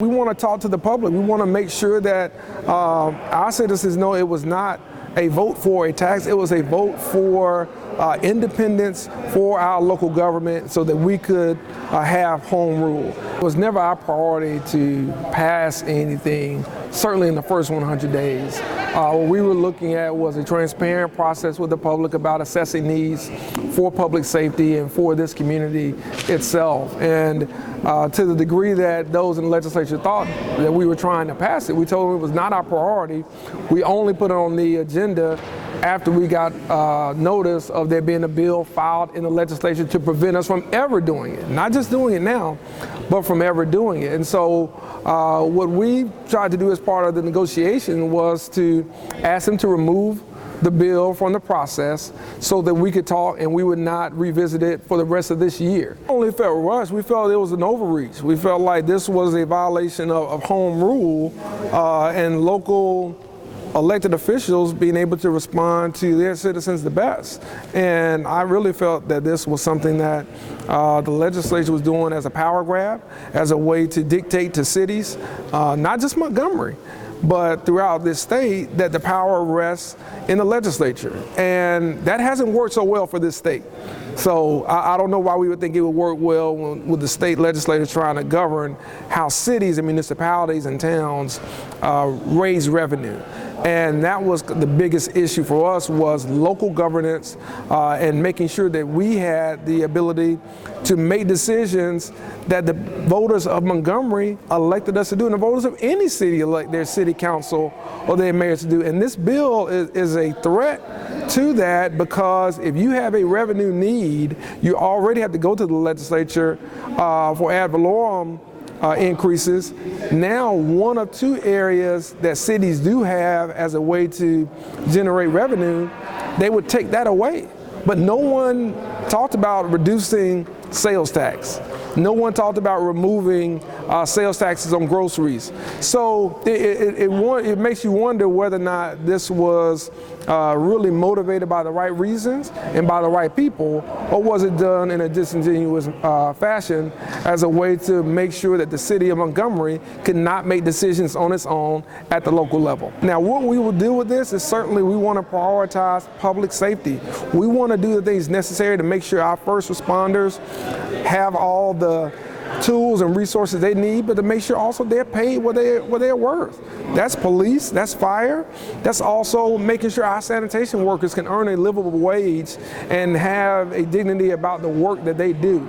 We want to talk to the public. We want to make sure that our citizens know it was not a vote for a tax. It was a vote for independence for our local government so that we could have home rule. It was never our priority to pass anything, certainly in the first 100 days. What we were looking at was a transparent process with the public about assessing needs for public safety and for this community itself. And to the degree that those in the legislature thought that we were trying to pass it, we told them it was not our priority. We only put it on the agenda after we got notice of there being a bill filed in the legislature to prevent us from ever doing it. Not just doing it now, but from ever doing it. And so what we tried to do as part of the negotiation was to ask them to remove the bill from the process so that we could talk and we would not revisit it for the rest of this year. We only felt rushed. We felt it was an overreach. We felt like this was a violation of home rule and local elected officials being able to respond to their citizens the best. And I really felt that this was something that the legislature was doing as a power grab, as a way to dictate to cities, not just Montgomery, but throughout this state, that the power rests in the legislature. And that hasn't worked so well for this state. So I don't know why we would think it would work well with the state legislators trying to govern how cities and municipalities and towns raise revenue. And that was the biggest issue for us, was local governance and making sure that we had the ability to make decisions that the voters of Montgomery elected us to do, and the voters of any city elect their city council or their mayor to do. And this bill is a threat to that, because if you have a revenue need, you already have to go to the legislature for ad valorem increases. Now, one of two areas that cities do have as a way to generate revenue, they would take that away. But no one talked about reducing sales tax. No one talked about removing sales taxes on groceries. So it makes you wonder whether or not this was really motivated by the right reasons and by the right people, or was it done in a disingenuous fashion as a way to make sure that the city of Montgomery could not make decisions on its own at the local level. Now, what we will do with this is certainly we want to prioritize public safety. We want to do the things necessary to make sure our first responders have all the tools and resources they need, but to make sure also they're paid what they're worth. That's police, that's fire, that's also making sure our sanitation workers can earn a livable wage and have a dignity about the work that they do.